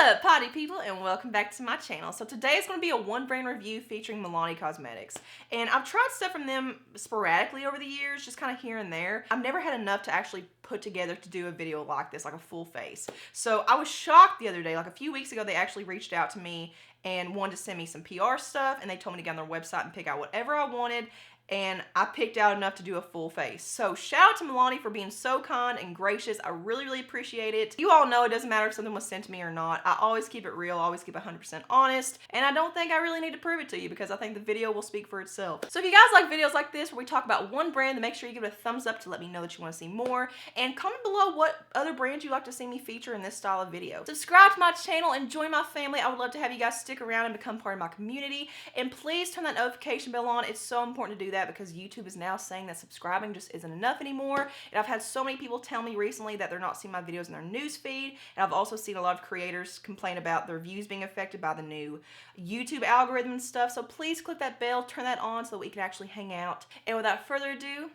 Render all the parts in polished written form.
What up, potty people, and welcome back to my channel. So today is going to be a one brand review featuring Milani Cosmetics. And I've tried stuff from them sporadically over the years, just kind of here and there. I've never had enough to actually put together to do a video like this, like a full face. So I was shocked the other day, like a few weeks ago, they actually reached out to me and wanted to send me some PR stuff, and they told me to get on their website and pick out whatever I wanted. And I picked out enough to do a full face. So shout out to Milani for being so kind and gracious. I really appreciate it. You all know it doesn't matter if something was sent to me or not. I always keep it real, always keep 100% honest. And I don't think I really need to prove it to you because I think the video will speak for itself. So if you guys like videos like this where we talk about one brand, then make sure you give it a thumbs up to let me know that you want to see more. And comment below what other brands you'd like to see me feature in this style of video. Subscribe to my channel and join my family. I would love to have you guys stick around and become part of my community. And please turn that notification bell on. It's so important to do that because YouTube is now saying that subscribing just isn't enough anymore. And I've had so many people tell me recently that they're not seeing my videos in their news feed. And I've also seen a lot of creators complain about their views being affected by the new YouTube algorithm and stuff. So please click that bell, turn that on so that we can actually hang out. And without further ado,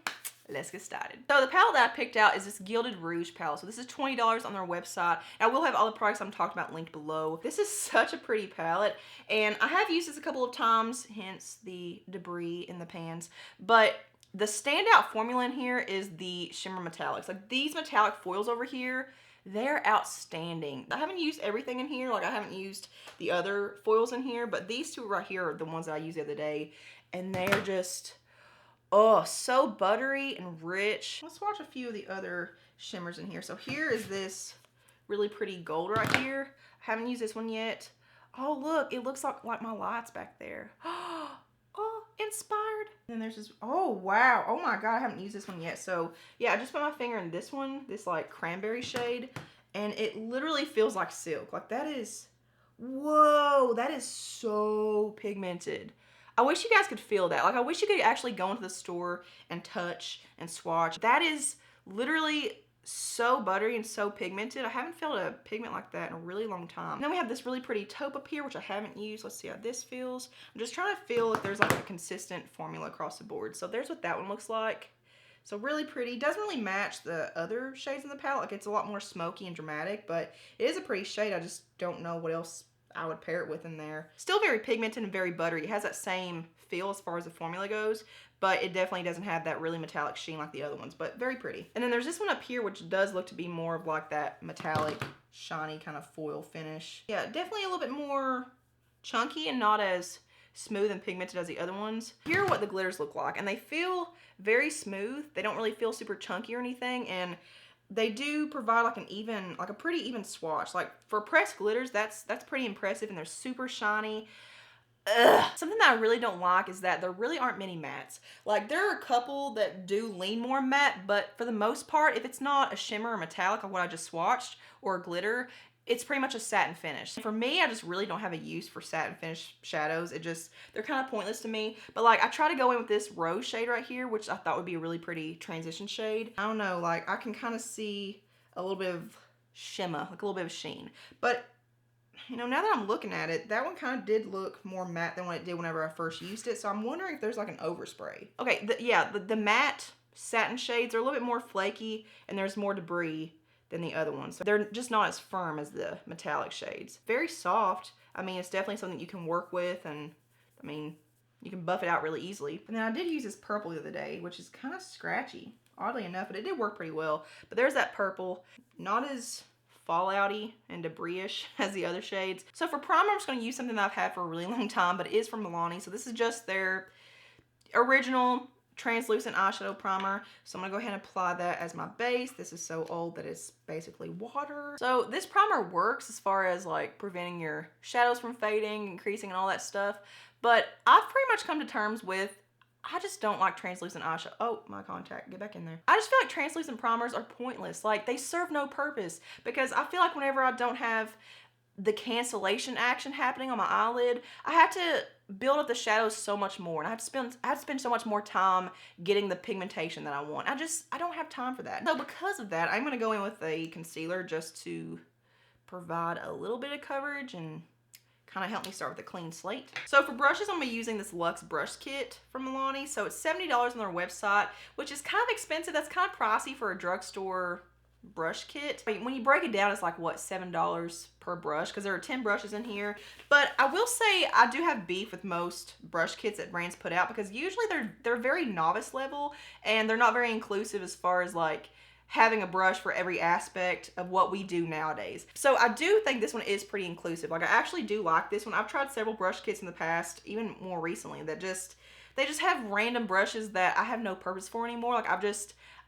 let's get started. So the palette that I picked out is this Gilded Rouge palette. So this is $20 on their website. I will have all the products I'm talking about linked below. This is such a pretty palette, and I have used this a couple of times, hence the debris in the pans. But the standout formula in here is the shimmer metallics. Like these metallic foils over here, they're outstanding. I haven't used everything in here, like I haven't used the other foils in here, but these two right here are the ones that I used the other day, and they're just, oh, so buttery and rich. Let's watch a few of the other shimmers in here. So here is this really pretty gold right here. I haven't used this one yet. Oh, look, it looks like my lights back there. Oh, inspired. And then there's this, oh, wow. Oh my God, I haven't used this one yet. So yeah, I just put my finger in this one, this like cranberry shade, and it literally feels like silk. Like that is, whoa, that is so pigmented. I wish you guys could feel that. Like I wish you could actually go into the store and touch and swatch. That is literally so buttery and so pigmented. I haven't felt a pigment like that in a really long time. And then we have this really pretty taupe up here, which I haven't used. Let's see how this feels. I'm just trying to feel if there's like a consistent formula across the board. So there's what that one looks like. So really pretty. Doesn't really match the other shades in the palette. Like it's a lot more smoky and dramatic, but it is a pretty shade. I just don't know what else I would pair it with in there. Still very pigmented and very buttery. It has that same feel as far as the formula goes, but it definitely doesn't have that really metallic sheen like the other ones, but very pretty. And then there's this one up here, which does look to be more of like that metallic, shiny kind of foil finish. Yeah, definitely a little bit more chunky and not as smooth and pigmented as the other ones. Here are what the glitters look like, and they feel very smooth. They don't really feel super chunky or anything, and they do provide like a pretty even swatch. Like for pressed glitters, that's pretty impressive, and they're super shiny. Ugh. Something that I really don't like is that there really aren't many mattes. Like there are a couple that do lean more matte, but for the most part, if it's not a shimmer or metallic like what I just swatched or a glitter, it's pretty much a satin finish. For me, I just really don't have a use for satin finish shadows. They're kind of pointless to me. But like I try to go in with this rose shade right here, which I thought would be a really pretty transition shade. I don't know, like I can kind of see a little bit of shimmer, like a little bit of sheen. But you know, now that I'm looking at it, that one kind of did look more matte than what it did whenever I first used it. So I'm wondering if there's like an overspray. Okay, the matte satin shades are a little bit more flaky and there's more debris than the other ones. So they're just not as firm as the metallic shades. Very soft. I mean, it's definitely something you can work with, and I mean, you can buff it out really easily. And then I did use this purple the other day, which is kind of scratchy, oddly enough, but it did work pretty well. But there's that purple, not as fallouty and debris-ish as the other shades. So for primer, I'm just going to use something that I've had for a really long time, but it is from Milani. So this is just their original translucent eyeshadow primer. So I'm going to go ahead and apply that as my base. This is so old that it's basically water. So this primer works as far as like preventing your shadows from fading and creasing and all that stuff. But I've pretty much come to terms with I just don't like translucent eyeshadow. Oh, my contact, get back in there. I just feel like translucent primers are pointless. Like they serve no purpose because I feel like whenever I don't have the cancellation action happening on my eyelid, I have to build up the shadows so much more, and I have to spend so much more time getting the pigmentation that I want. I don't have time for that. So because of that, I'm gonna go in with a concealer just to provide a little bit of coverage and kind of help me start with a clean slate. So for brushes, I'm gonna be using this Luxe brush kit from Milani. So it's $70 on their website, which is kind of expensive. That's kind of pricey for a drugstore brush kit. I mean, when you break it down, it's like, what, $7 per brush, because there are 10 brushes in here. But I will say I do have beef with most brush kits that brands put out, because usually they're very novice level, and they're not very inclusive as far as like having a brush for every aspect of what we do nowadays. So I do think this one is pretty inclusive. Like, I actually do like this one. I've tried several brush kits in the past, even more recently, that they just have random brushes that I have no purpose for anymore. Like,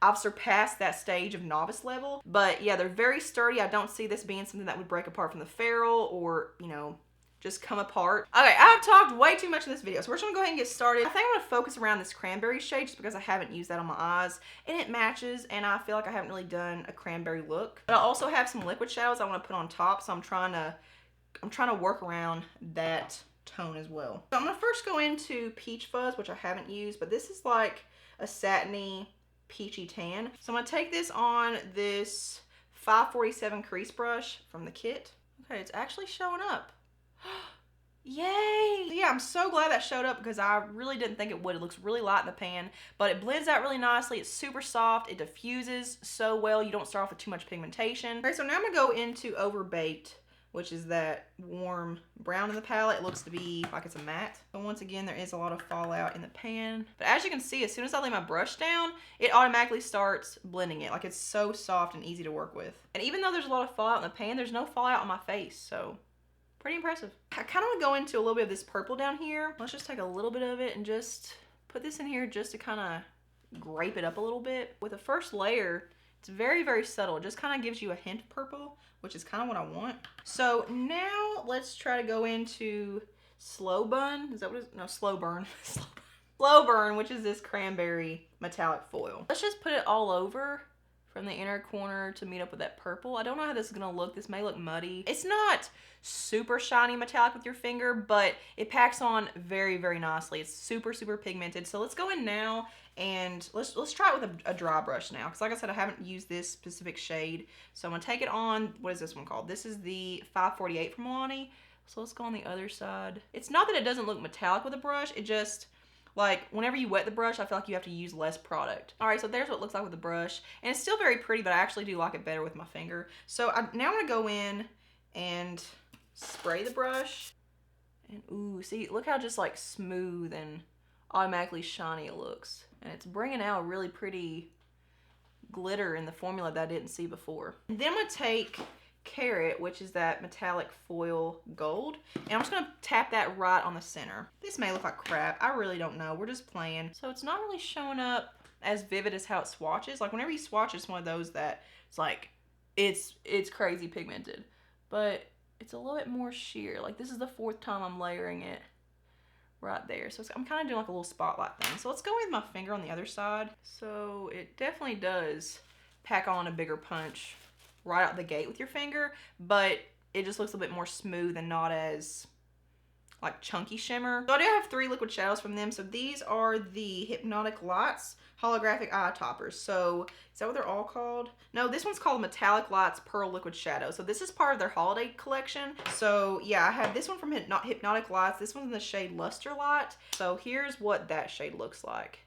I've surpassed that stage of novice level. But yeah, they're very sturdy. I don't see this being something that would break apart from the ferrule or, you know, just come apart. Okay, I've talked way too much in this video, so we're just gonna go ahead and get started. I think I'm gonna focus around this cranberry shade just because I haven't used that on my eyes, and it matches, and I feel like I haven't really done a cranberry look. But I also have some liquid shadows I wanna put on top, so I'm trying to work around that tone as well. So I'm gonna first go into Peach Fuzz, which I haven't used, but this is like a satiny, peachy tan. So I'm gonna take this on this 547 crease brush from the kit. Okay, it's actually showing up. Yay! Yeah, I'm so glad that showed up because I really didn't think it would. It looks really light in the pan, but it blends out really nicely. It's super soft. It diffuses so well. You don't start off with too much pigmentation. Okay, so now I'm gonna go into Overbaked, which is that warm brown in the palette. It looks to be like it's a matte. But once again, there is a lot of fallout in the pan. But as you can see, as soon as I lay my brush down, it automatically starts blending it. Like, it's so soft and easy to work with. And even though there's a lot of fallout in the pan, there's no fallout on my face, so pretty impressive. I kind of want to go into a little bit of this purple down here. Let's just take a little bit of it and just put this in here just to kind of grape it up a little bit. With the first layer, it's very, very subtle. It just kind of gives you a hint of purple, which is kind of what I want. So now let's try to go into Slow Bun. Is that what it is? No, Slow Burn. Slow Burn, which is this cranberry metallic foil. Let's just put it all over from the inner corner to meet up with that purple. I don't know how this is gonna look. This may look muddy. It's not super shiny metallic with your finger, but it packs on very, very nicely. It's super, super pigmented. So let's go in now and let's try it with a dry brush now. Because like I said, I haven't used this specific shade. So I'm gonna take it on, what is this one called? This is the 548 from Milani. So let's go on the other side. It's not that it doesn't look metallic with a brush, it just, like, whenever you wet the brush, I feel like you have to use less product. All right, so there's what it looks like with the brush. And it's still very pretty, but I actually do like it better with my finger. So now I'm gonna go in and spray the brush. And ooh, see, look how just like smooth and automatically shiny it looks. And it's bringing out a really pretty glitter in the formula that I didn't see before. And then I'm gonna take Carrot, which is that metallic foil gold, and I'm just gonna tap that right on the center. This may look like crap, I really don't know, we're just playing. So it's not really showing up as vivid as how it swatches. Like, whenever you swatch, it's one of those that it's like, it's crazy pigmented, but it's a little bit more sheer. Like, this is the 4th time I'm layering it right there. So I'm kind of doing like a little spotlight thing. So let's go with my finger on the other side. So it definitely does pack on a bigger punch right out the gate with your finger, but it just looks a bit more smooth and not as like chunky shimmer. So I do have 3 liquid shadows from them. So these are the Hypnotic Lights holographic eye toppers. So is that what they're all called? No, this one's called Metallic Lights Pearl Liquid Shadow. So this is part of their holiday collection. So yeah, I have this one from Hypnotic Lights. This one's in the shade Luster Light. So here's what that shade looks like.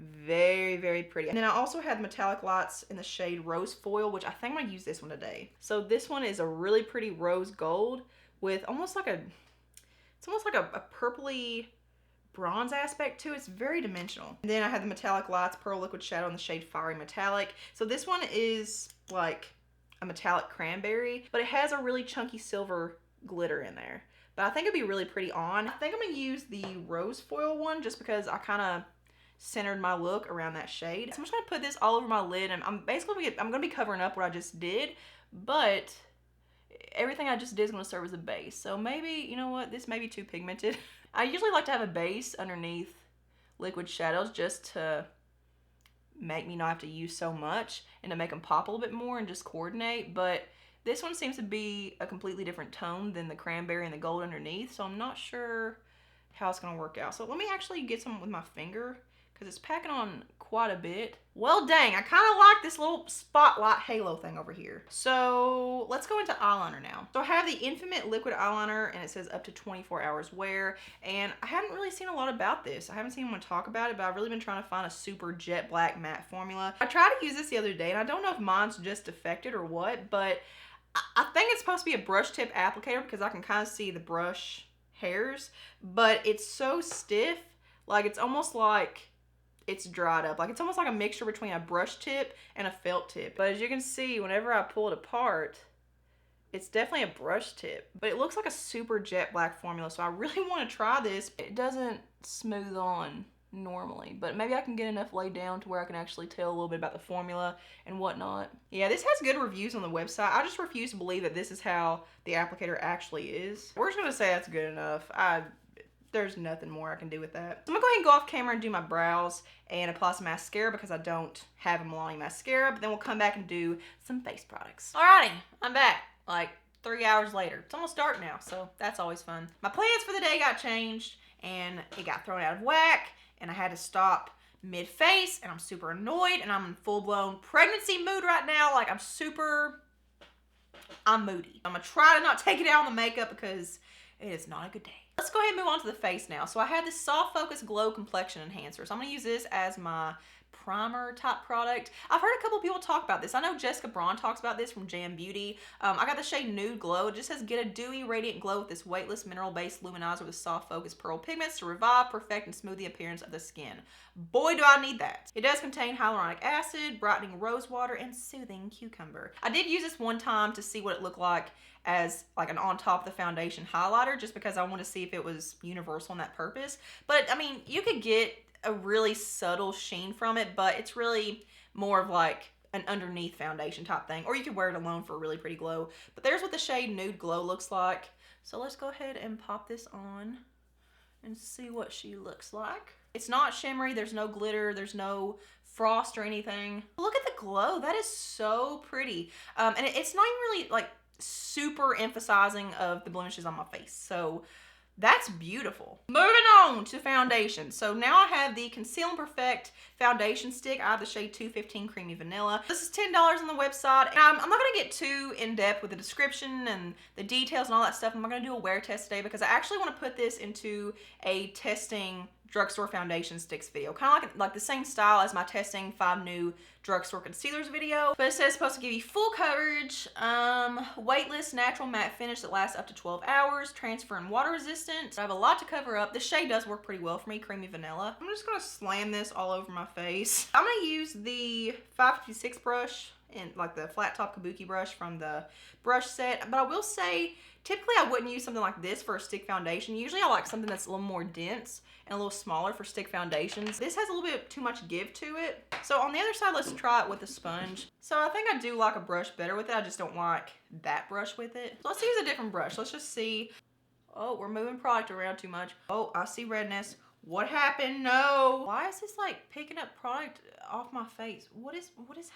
Very, very pretty. And then I also had Metallic Lights in the shade Rose Foil, which I think I'm gonna use this one today. So this one is a really pretty rose gold with almost like it's almost like a purpley bronze aspect to it. It's very dimensional. And then I had the Metallic Lights Pearl Liquid Shadow in the shade Fiery Metallic. So this one is like a metallic cranberry, but it has a really chunky silver glitter in there. But I think it'd be really pretty on. I think I'm gonna use the Rose Foil one just because I kind of centered my look around that shade. So I'm just gonna put this all over my lid, and I'm gonna be covering up what I just did, but everything I just did is gonna serve as a base. So maybe, you know what, this may be too pigmented. I usually like to have a base underneath liquid shadows just to make me not have to use so much and to make them pop a little bit more and just coordinate, but this one seems to be a completely different tone than the cranberry and the gold underneath, so I'm not sure how it's gonna work out. So let me actually get some with my finger, because it's packing on quite a bit. Well, dang, I kind of like this little spotlight halo thing over here. So let's go into eyeliner now. So I have the Infinite Liquid Eyeliner, and it says up to 24 hours wear. And I haven't really seen a lot about this. I haven't seen anyone talk about it, but I've really been trying to find a super jet black matte formula. I tried to use this the other day, and I don't know if mine's just defected or what, but I think it's supposed to be a brush tip applicator because I can kind of see the brush hairs, but it's so stiff, like it's almost like it's dried up. Like it's almost like a mixture between a brush tip and a felt tip. But as you can see, whenever I pull it apart, it's definitely a brush tip, but it looks like a super jet black formula. So I really want to try this. It doesn't smooth on normally, but maybe I can get enough laid down to where I can actually tell a little bit about the formula and whatnot. Yeah, this has good reviews on the website. I just refuse to believe that this is how the applicator actually is. We're just gonna say that's good enough. There's nothing more I can do with that. So I'm gonna go ahead and go off camera and do my brows and apply some mascara because I don't have a Milani mascara, but then we'll come back and do some face products. Alrighty, I'm back, like 3 hours later. It's almost dark now, so that's always fun. My plans for the day got changed and it got thrown out of whack and I had to stop mid-face and I'm super annoyed and I'm in full-blown pregnancy mood right now. Like I'm moody. I'm gonna try to not take it out on the makeup because it is not a good day. Let's go ahead and move on to the face now. So I had this Soft Focus Glow Complexion Enhancer. So I'm gonna use this as my primer type product. I've heard a couple people talk about this. I know Jessica Braun talks about this from Jam Beauty. I got the shade Nude Glow. It just says get a dewy, radiant glow with this weightless mineral-based luminizer with soft focus pearl pigments to revive, perfect, and smooth the appearance of the skin. Boy, do I need that. It does contain hyaluronic acid, brightening rose water, and soothing cucumber. I did use this one time to see what it looked like as like an on top of the foundation highlighter, just because I want to see if it was universal in that purpose. But I mean, you could get a really subtle sheen from it, but it's really more of like an underneath foundation type thing, or you could wear it alone for a really pretty glow. But there's what the shade Nude Glow looks like. So let's go ahead and pop this on and see what she looks like. It's not shimmery, there's no glitter, there's no frost or anything. Look at the glow, that is so pretty. And it's not even really like super emphasizing of the blemishes on my face. So that's beautiful. Moving on to foundation. So now I have the Conceal Imperfect foundation stick. I have the shade 215 Creamy Vanilla. This is $10 on the website. And I'm not gonna get too in depth with the description and the details and all that stuff. I'm not gonna do a wear test today because I actually want to put this into a testing drugstore foundation sticks video, kind of like the same style as my testing 5 new drugstore concealers video. But it says it's supposed to give you full coverage, weightless natural matte finish that lasts up to 12 hours, transfer and water resistant. So I have a lot to cover up. The shade does work pretty well for me, Creamy Vanilla. I'm just gonna slam this all over my face. I'm gonna use the 556 brush and like the flat top kabuki brush from the brush set. But I will say, typically I wouldn't use something like this for a stick foundation. Usually I like something that's a little more dense and a little smaller for stick foundations. This has a little bit too much give to it. So on the other side, let's try it with a sponge. So I think I do like a brush better with it. I just don't like that brush with it. So let's use a different brush. Let's just see. Oh, we're moving product around too much. Oh, I see redness. What happened? No. Why is this like picking up product off my face? What is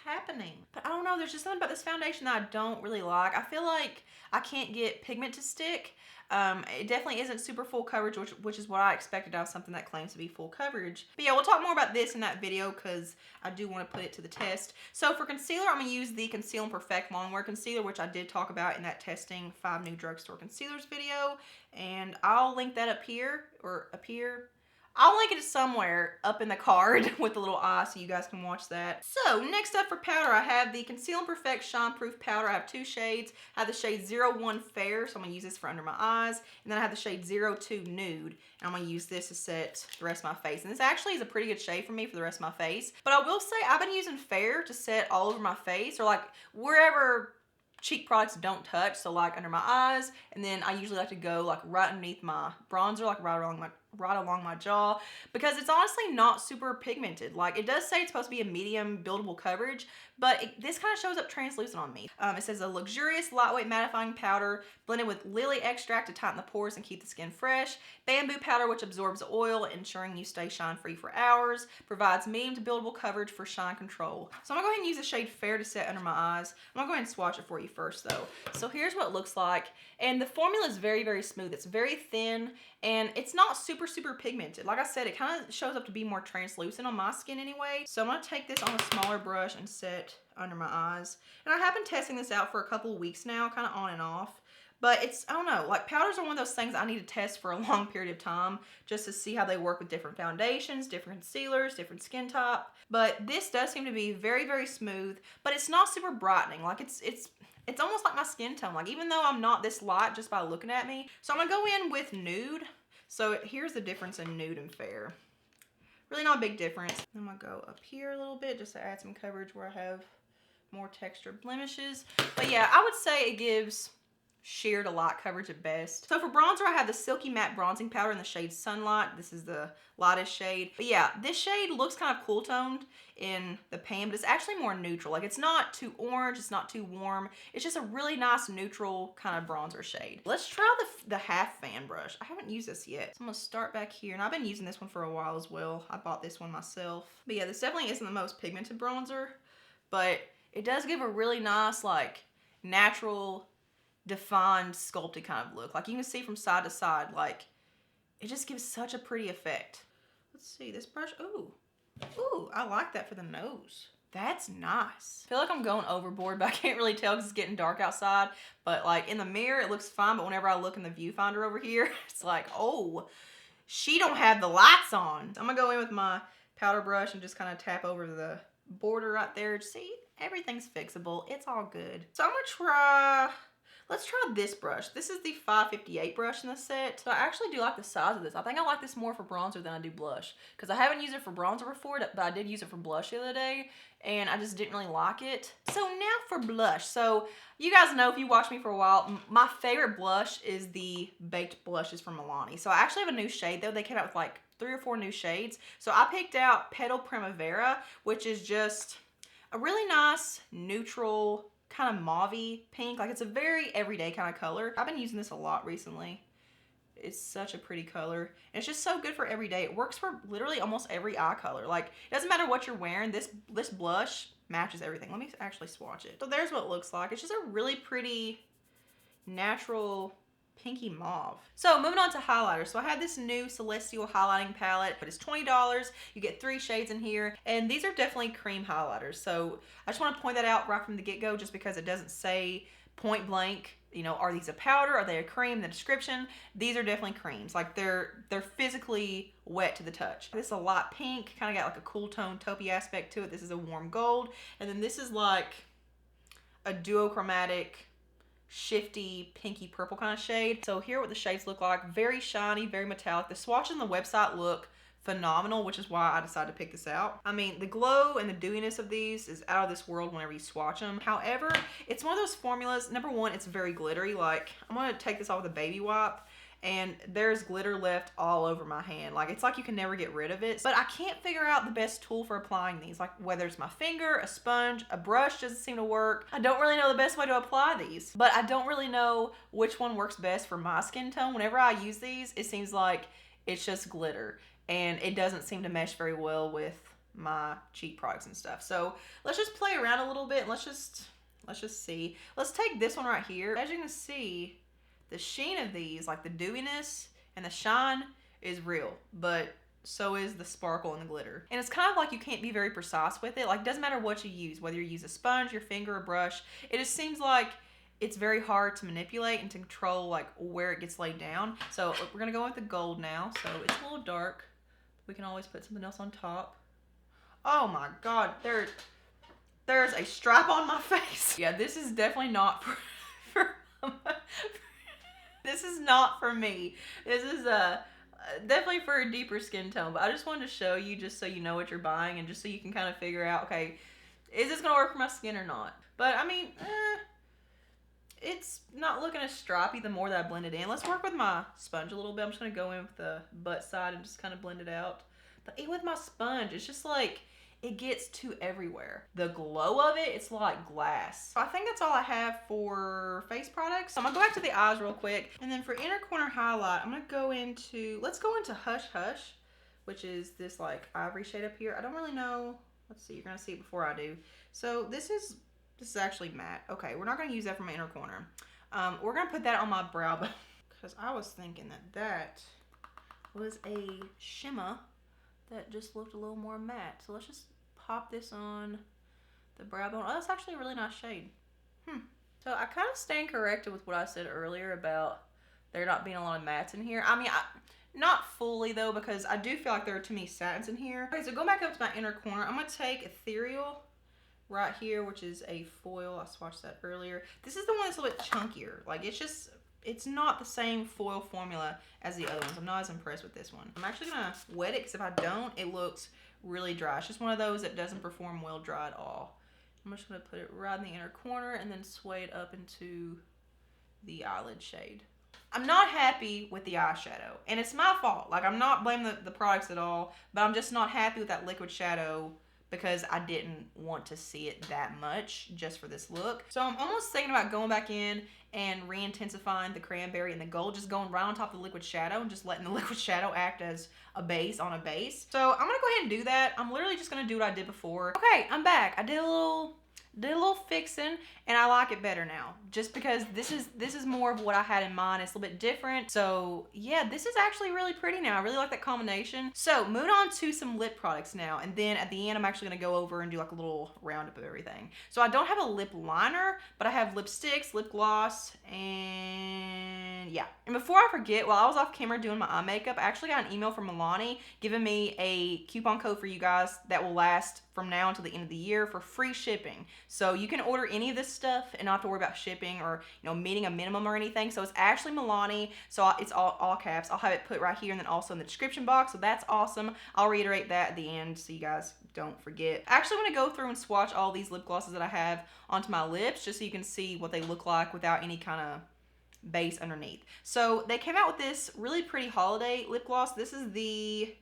happening? But I don't know. There's just something about this foundation that I don't really like. I feel like I can't get pigment to stick. It definitely isn't super full coverage, which is what I expected out of something that claims to be full coverage. But yeah, we'll talk more about this in that video because I do want to put it to the test. So for concealer, I'm going to use the Conceal Imperfect Longwear Concealer, which I did talk about in that testing 5 new drugstore concealers video. And I'll link that up here, or up here. I'll link it somewhere up in the card with the little eye so you guys can watch that. So next up for powder, I have the Conceal Imperfect Shine Proof Powder. I have 2 shades. I have the shade 01 Fair, so I'm going to use this for under my eyes. And then I have the shade 02 Nude. And I'm going to use this to set the rest of my face. And this actually is a pretty good shade for me for the rest of my face. But I will say I've been using Fair to set all over my face, or like wherever cheek products don't touch, so like under my eyes, and then I usually like to go like right underneath my bronzer, like right along my jaw, because it's honestly not super pigmented. Like it does say it's supposed to be a medium buildable coverage, but this kind of shows up translucent on me. It says a luxurious lightweight mattifying powder blended with lily extract to tighten the pores and keep the skin fresh, bamboo powder which absorbs oil ensuring you stay shine free for hours, provides medium to buildable coverage for shine control. So I'm gonna go ahead and use the shade Fair to set under my eyes. I'm gonna go ahead and swatch it for you first though. So here's what it looks like, and the formula is very, very smooth. It's very thin and it's not super super, super pigmented. Like I said, it kind of shows up to be more translucent on my skin anyway. So I'm going to take this on a smaller brush and set under my eyes. And I have been testing this out for a couple of weeks now, kind of on and off. But it's, I don't know, like powders are one of those things I need to test for a long period of time just to see how they work with different foundations, different concealers, different skin type. But this does seem to be very, very smooth, but it's not super brightening. Like it's almost like my skin tone, like even though I'm not this light just by looking at me. So I'm gonna go in with nude. So here's the difference in nude and fair. Really not a big difference. I'm gonna go up here a little bit just to add some coverage where I have more textured blemishes. But yeah, I would say it gives sheer to light coverage at best. So for bronzer, I have the Silky Matte Bronzing Powder in the shade Sunlight. This is the lightest shade. But yeah, this shade looks kind of cool toned in the pan, but it's actually more neutral. Like it's not too orange, it's not too warm. It's just a really nice neutral kind of bronzer shade. Let's try the half fan brush. I haven't used this yet. So I'm gonna start back here, and I've been using this one for a while as well. I bought this one myself. But yeah, this definitely isn't the most pigmented bronzer, but it does give a really nice, like, natural, defined, sculpted kind of look. Like you can see from side to side, like it just gives such a pretty effect. Let's see this brush. Ooh, I like that for the nose. That's nice. I feel like I'm going overboard, but I can't really tell because it's getting dark outside. But like in the mirror, it looks fine. But whenever I look in the viewfinder over here, it's like, oh, she don't have the lights on. I'm gonna go in with my powder brush and just kind of tap over the border right there. See, everything's fixable. It's all good. So I'm gonna try, let's try this brush. This is the 558 brush in the set. So I actually do like the size of this. I think I like this more for bronzer than I do blush, because I haven't used it for bronzer before, but I did use it for blush the other day, and I just didn't really like it. So now for blush. So you guys know, if you watch me for a while, my favorite blush is the baked blushes from Milani. So I actually have a new shade though. They came out with like 3 or 4 new shades. So I picked out Petal Primavera, which is just a really nice neutral kind of mauve-y pink. Like it's a very everyday kind of color. I've been using this a lot recently. It's such a pretty color, and it's just so good for every day. It works for literally almost every eye color. Like it doesn't matter what you're wearing, this blush matches everything. Let me actually swatch it. So there's what it looks like. It's just a really pretty natural pinky mauve. So moving on to highlighter. So I had this new Celestial highlighting palette, but it's $20. You get 3 shades in here, and these are definitely cream highlighters. So I just want to point that out right from the get-go, just because it doesn't say point blank, you know, are these a powder? Are they a cream? In the description, these are definitely creams. Like they're physically wet to the touch. This is a light pink, kind of got like a cool tone taupey aspect to it. This is a warm gold, and then this is like a duochromatic, shifty, pinky purple kind of shade. So here are what the shades look like. Very shiny, very metallic. The swatches on the website look phenomenal, which is why I decided to pick this out. I mean, the glow and the dewiness of these is out of this world whenever you swatch them. However, it's one of those formulas. Number one, it's very glittery. Like, I'm gonna take this off with a baby wipe, and there's glitter left all over my hand. Like, it's like you can never get rid of it. But I can't figure out the best tool for applying these. Like, whether it's my finger, a sponge, a brush doesn't seem to work. I don't really know the best way to apply these, but I don't really know which one works best for my skin tone. Whenever I use these, it seems like it's just glitter, and it doesn't seem to mesh very well with my cheek products and stuff. So let's just play around a little bit, and let's just see. Let's take this one right here. As you can see, the sheen of these, like the dewiness and the shine, is real, but so is the sparkle and the glitter. And it's kind of like you can't be very precise with it. Like, it doesn't matter what you use, whether you use a sponge, your finger, a brush. It just seems like it's very hard to manipulate and to control like where it gets laid down. So we're gonna go with the gold now. So it's a little dark. We can always put something else on top. Oh my God, there's a stripe on my face. Yeah, this is definitely not for this is not for me. This is definitely for a deeper skin tone, but I just wanted to show you just so you know what you're buying, and just so you can kind of figure out, okay, is this gonna work for my skin or not? But I mean, it's not looking as stripey the more that I blend it in. Let's work with my sponge a little bit. I'm just gonna go in with the butt side and just kind of blend it out. But even with my sponge, it's just like, it gets to everywhere. The glow of it, it's like glass. So I think that's all I have for face products. So I'm gonna go back to the eyes real quick. And then for inner corner highlight, I'm gonna go into, let's go into Hush Hush, which is this like ivory shade up here. I don't really know. Let's see, you're gonna see it before I do. So this is actually matte. Okay, we're not gonna use that for my inner corner. We're gonna put that on my brow bone because I was thinking that was a shimmer that just looked a little more matte. So let's just pop this on the brow bone. Oh, that's actually a really nice shade. So I kind of stand corrected with what I said earlier about there not being a lot of mattes in here. I mean, not fully though, because I do feel like there are too many satins in here. Okay, so go back up to my inner corner. I'm gonna take Ethereal right here, which is a foil. I swatched that earlier. This is the one that's a little bit chunkier. Like, it's not the same foil formula as the other ones. I'm not as impressed with this one. I'm actually gonna wet it, because if I don't, it looks really dry. It's just one of those that doesn't perform well dry at all. I'm just gonna put it right in the inner corner and then sway it up into the eyelid shade. I'm not happy with the eyeshadow, and it's my fault. Like, I'm not blaming the products at all, but I'm just not happy with that liquid shadow because I didn't want to see it that much just for this look. So I'm almost thinking about going back in and re-intensifying the cranberry and the gold, just going right on top of the liquid shadow and just letting the liquid shadow act as a base on a base. So I'm gonna go ahead and do that. I'm literally just gonna do what I did before. Okay, I'm back. I did a little fixing, and I like it better now, just because this is more of what I had in mind. It's a little bit different. So yeah, this is actually really pretty now. I really like that combination. So moving on to some lip products now, and then at the end I'm actually gonna go over and do like a little roundup of everything. So I don't have a lip liner, but I have lipsticks, lip gloss, and yeah. And before I forget, while I was off camera doing my eye makeup, I actually got an email from Milani giving me a coupon code for you guys that will last from now until the end of the year for free shipping. So you can order any of this stuff and not have to worry about shipping or, you know, meeting a minimum or anything. So it's actually Milani. So it's all caps. I'll have it put right here and then also in the description box. So that's awesome. I'll reiterate that at the end so you guys don't forget. I actually want to go through and swatch all these lip glosses that I have onto my lips just so you can see what they look like without any kind of base underneath. So they came out with this really pretty holiday lip gloss. This is the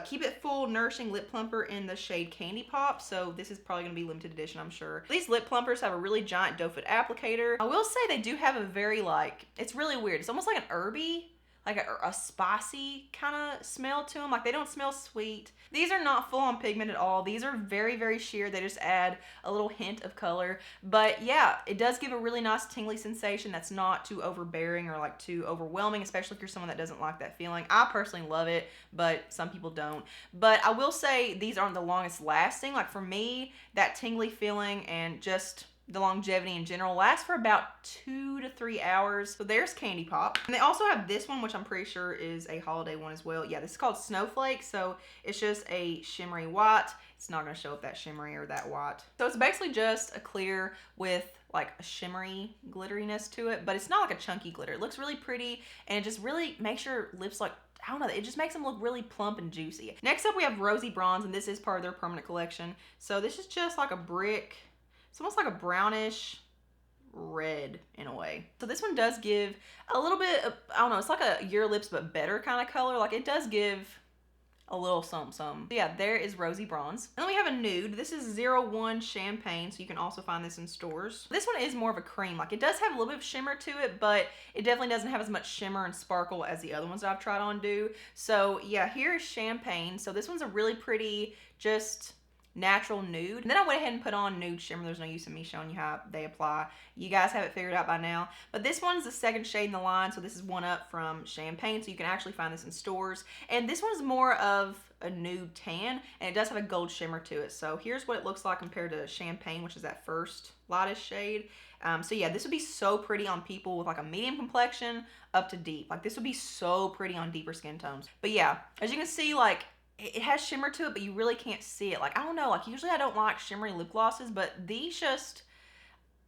Keep It Full Nourishing Lip Plumper in the shade Candy Pop. So this is probably going to be limited edition, I'm sure. These lip plumpers have a really giant doe foot applicator. I will say they do have a very, like, it's really weird. It's almost like an herby, like a spicy kind of smell to them. Like, they don't smell sweet. These are not full on pigment at all. These are very, very sheer. They just add a little hint of color. But yeah, it does give a really nice tingly sensation that's not too overbearing or like too overwhelming, especially if you're someone that doesn't like that feeling. I personally love it, but some people don't. But I will say these aren't the longest lasting. Like, for me, that tingly feeling and just the longevity in general lasts for about 2 to 3 hours. So there's Candy Pop. And they also have this one, which I'm pretty sure is a holiday one as well. Yeah, this is called Snowflake. So it's just a shimmery white. It's not gonna show up that shimmery or that white. So it's basically just a clear with like a shimmery glitteriness to it, but it's not like a chunky glitter. It looks really pretty and it just really makes your lips like, I don't know, it just makes them look really plump and juicy. Next up we have Rosy Bronze, and this is part of their permanent collection. So this is just like a brick. It's almost like a brownish red in a way. So this one does give a little bit of, I don't know, it's like a Your Lips but better kind of color. Like, it does give a little something. So yeah, there is Rosy Bronze. And then we have a nude. This is 01 Champagne, so you can also find this in stores. This one is more of a cream. Like, it does have a little bit of shimmer to it, but it definitely doesn't have as much shimmer and sparkle as the other ones that I've tried on do. So yeah, here is Champagne. So this one's a really pretty, just natural nude. And then I went ahead and put on nude shimmer. There's no use in me showing you how they apply. You guys have it figured out by now. But this one's the second shade in the line, so this is one up from Champagne, so you can actually find this in stores. And this one's more of a nude tan, and it does have a gold shimmer to it. So here's what it looks like compared to Champagne, which is that first lightest shade. So yeah, this would be so pretty on people with like a medium complexion up to deep. Like, this would be so pretty on deeper skin tones. But yeah, as you can see, like, it has shimmer to it, but you really can't see it. Like, I don't know, like, usually I don't like shimmery lip glosses, but these just,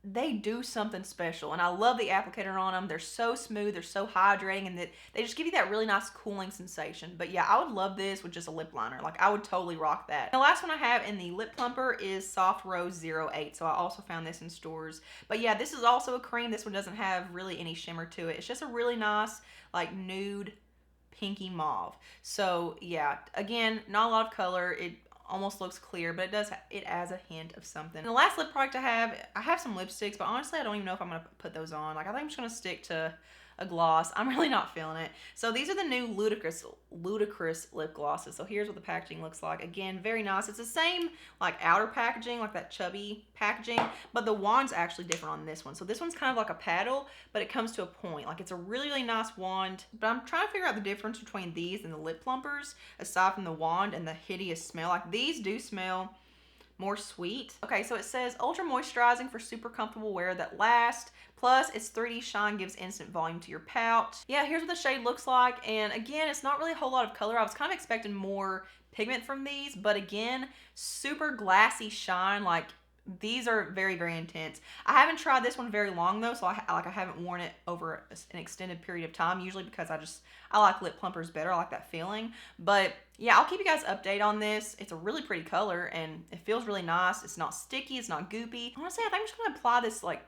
they do something special. And I love the applicator on them. They're so smooth, they're so hydrating, and they just give you that really nice cooling sensation. But yeah, I would love this with just a lip liner. Like, I would totally rock that. And the last one I have in the lip plumper is Soft Rose 08. So I also found this in stores. But yeah, this is also a cream. This one doesn't have really any shimmer to it. It's just a really nice, like, nude pinky mauve. So yeah, again, not a lot of color. It almost looks clear, but it adds a hint of something. And the last lip product I have some lipsticks, but honestly I don't even know if I'm gonna put those on. Like, I think I'm just gonna stick to a gloss. I'm really not feeling it. So these are the new Ludicrous lip glosses. So here's what the packaging looks like. Again, very nice. It's the same like outer packaging, like that chubby packaging, but the wand's actually different on this one. So this one's kind of like a paddle, but it comes to a point. Like it's a really, really nice wand, but I'm trying to figure out the difference between these and the lip plumpers, aside from the wand and the hideous smell. Like these do smell more sweet. Okay, so it says ultra moisturizing for super comfortable wear that lasts. Plus, its 3D shine gives instant volume to your pout. Yeah, here's what the shade looks like. And again, it's not really a whole lot of color. I was kind of expecting more pigment from these, but again, super glassy shine. Like these are very, very intense. I haven't tried this one very long though, so I haven't worn it over an extended period of time, usually because I like lip plumpers better. I like that feeling. But yeah, I'll keep you guys updated on this. It's a really pretty color and it feels really nice. It's not sticky, it's not goopy. Honestly, I think I'm just gonna apply this like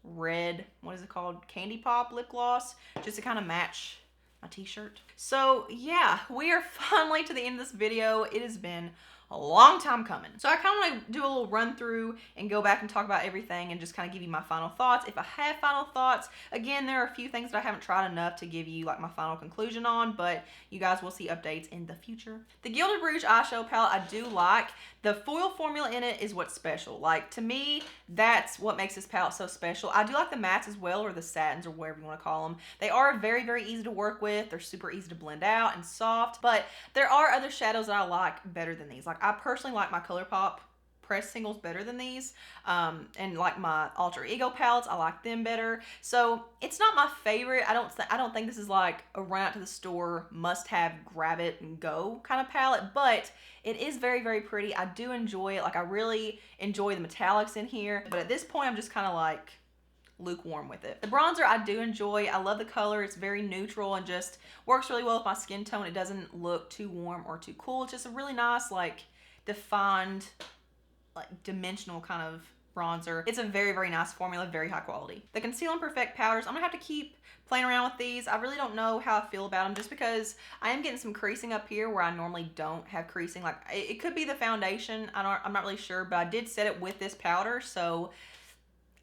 red, what is it called? Candy Pop lip gloss, just to kind of match my t-shirt. So yeah, we are finally to the end of this video. It has been a long time coming. So I kind of want to do a little run through and go back and talk about everything and just kind of give you my final thoughts. If I have final thoughts, again, there are a few things that I haven't tried enough to give you like my final conclusion on, but you guys will see updates in the future. The Gilded Rouge eyeshadow palette I do like. The foil formula in it is what's special. Like to me, that's what makes this palette so special. I do like the mattes as well, or the satins, or whatever you want to call them. They are very, very easy to work with. They're super easy to blend out and soft, but there are other shadows that I like better than these. Like I personally like my ColourPop press singles better than these, and like my Alter Ego palettes, I like them better. So it's not my favorite. I don't think this is like a run out to the store, must have, grab it and go kind of palette, but it is very, very pretty. I do enjoy it. Like I really enjoy the metallics in here, but at this point I'm just kind of like lukewarm with it. The bronzer I do enjoy. I love the color. It's very neutral and just works really well with my skin tone. It doesn't look too warm or too cool. It's just a really nice, like defined, like dimensional kind of bronzer. It's a very, very nice formula, very high quality. The Conceal Imperfect powders, I'm gonna have to keep playing around with these. I really don't know how I feel about them, just because I am getting some creasing up here where I normally don't have creasing. Like it could be the foundation. I'm not really sure, but I did set it with this powder, so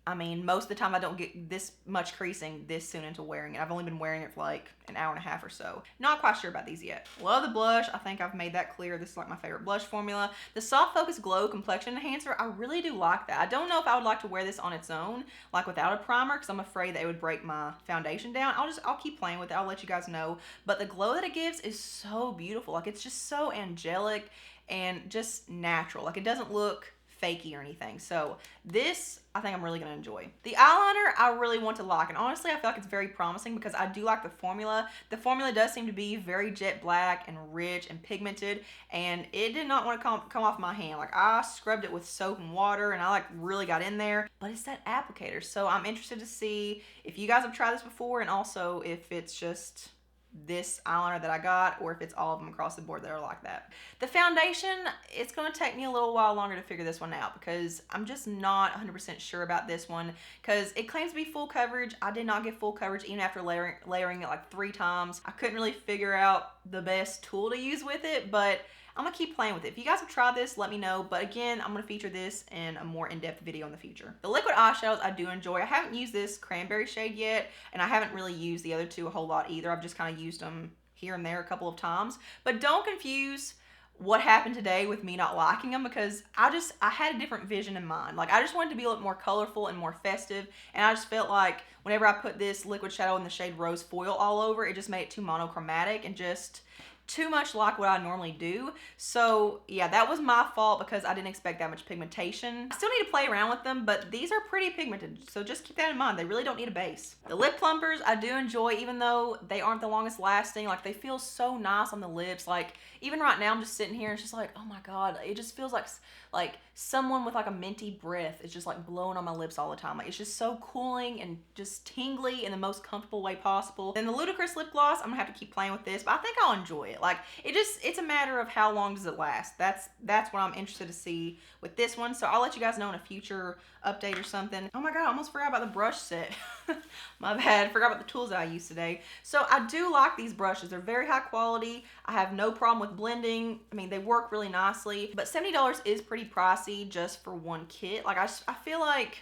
I mean, most of the time I don't get this much creasing this soon into wearing it. I've only been wearing it for like an hour and a half or so. Not quite sure about these yet. Love the blush. I think I've made that clear. This is like my favorite blush formula. The Soft Focus Glow Complexion Enhancer, I really do like that. I don't know if I would like to wear this on its own, like without a primer, because I'm afraid that it would break my foundation down. I'll keep playing with it. I'll let you guys know. But the glow that it gives is so beautiful. Like it's just so angelic and just natural. Like it doesn't look fakey or anything. So this, I think I'm really going to enjoy. The eyeliner, I really want to like, and honestly, I feel like it's very promising because I do like the formula. The formula does seem to be very jet black and rich and pigmented, and it did not want to come off my hand. Like I scrubbed it with soap and water, and I like really got in there, but it's that applicator. So I'm interested to see if you guys have tried this before, and also if it's just this eyeliner that I got, or if it's all of them across the board that are like that. The foundation, it's going to take me a little while longer to figure this one out because I'm just not 100% sure about this one because it claims to be full coverage. I did not get full coverage even after layering it like 3 times. I couldn't really figure out the best tool to use with it, but I'm gonna keep playing with it. If you guys have tried this, let me know. But again, I'm gonna feature this in a more in-depth video in the future. The liquid eyeshadows I do enjoy. I haven't used this cranberry shade yet, and I haven't really used the other two a whole lot either. I've just kind of used them here and there a couple of times. But don't confuse what happened today with me not liking them, because I had a different vision in mind. Like I just wanted to be a little more colorful and more festive, and I just felt like whenever I put this liquid shadow in the shade Rose Foil all over, it just made it too monochromatic and just too much like what I normally do. So yeah, that was my fault because I didn't expect that much pigmentation. I still need to play around with them, but these are pretty pigmented, so just keep that in mind. They really don't need a base. The lip plumpers I do enjoy, even though they aren't the longest lasting. Like they feel so nice on the lips. Like even right now I'm just sitting here and it's just like, oh my god, it just feels like someone with like a minty breath is just like blowing on my lips all the time. Like it's just so cooling and just tingly in the most comfortable way possible. Then the Ludicrous lip gloss, I'm gonna have to keep playing with this, but I think I'll enjoy it. Like it's a matter of how long does it last. That's what I'm interested to see with this one. So I'll let you guys know in a future update or something. Oh my god, I almost forgot about the brush set. My bad, forgot about the tools that I used today. So I do like these brushes. They're very high quality. I have no problem with blending. I mean, they work really nicely, but $70 is pretty pricey just for one kit. Like I feel like,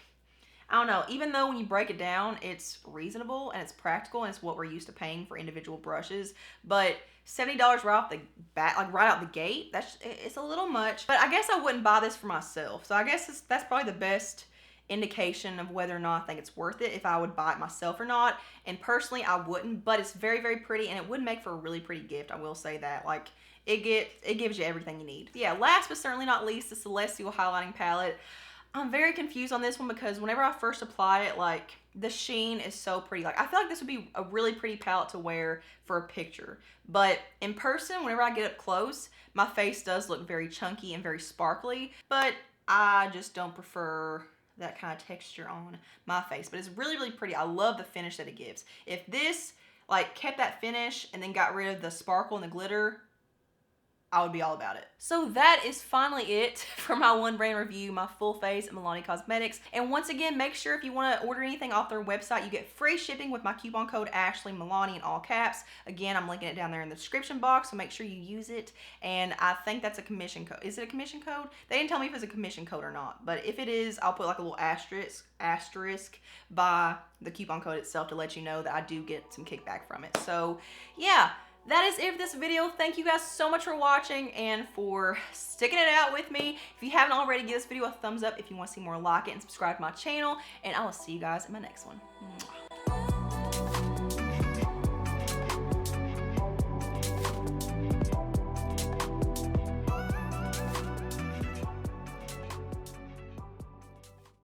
I don't know, even though when you break it down, it's reasonable and it's practical and it's what we're used to paying for individual brushes, but $70 right off the bat, like right out the gate, it's a little much. But I guess I wouldn't buy this for myself. So I guess that's probably the best indication of whether or not I think it's worth it, if I would buy it myself or not. And personally, I wouldn't, but it's very, very pretty, and it would make for a really pretty gift. I will say that. Like, it gives you everything you need. Yeah, last but certainly not least, the Celestial highlighting palette. I'm very confused on this one because whenever I first apply it, like, the sheen is so pretty. Like, I feel like this would be a really pretty palette to wear for a picture. But in person, whenever I get up close, my face does look very chunky and very sparkly. But I just don't prefer that kind of texture on my face. But it's really, really pretty. I love the finish that it gives. If this, like, kept that finish and then got rid of the sparkle and the glitter, I would be all about it. So that is finally it for my one brand review, my full face Milani Cosmetics. And once again, make sure if you want to order anything off their website, you get free shipping with my coupon code AshleyMilani in all caps. Again, I'm linking it down there in the description box, so make sure you use it. And I think that's a commission code. Is it a commission code? They didn't tell me if it's a commission code or not, but if it is, I'll put like a little asterisk by the coupon code itself to let you know that I do get some kickback from it. So yeah. That is it for this video. Thank you guys so much for watching and for sticking it out with me. If you haven't already, give this video a thumbs up if you want to see more like it, and subscribe to my channel. And I will see you guys in my next one. Mwah.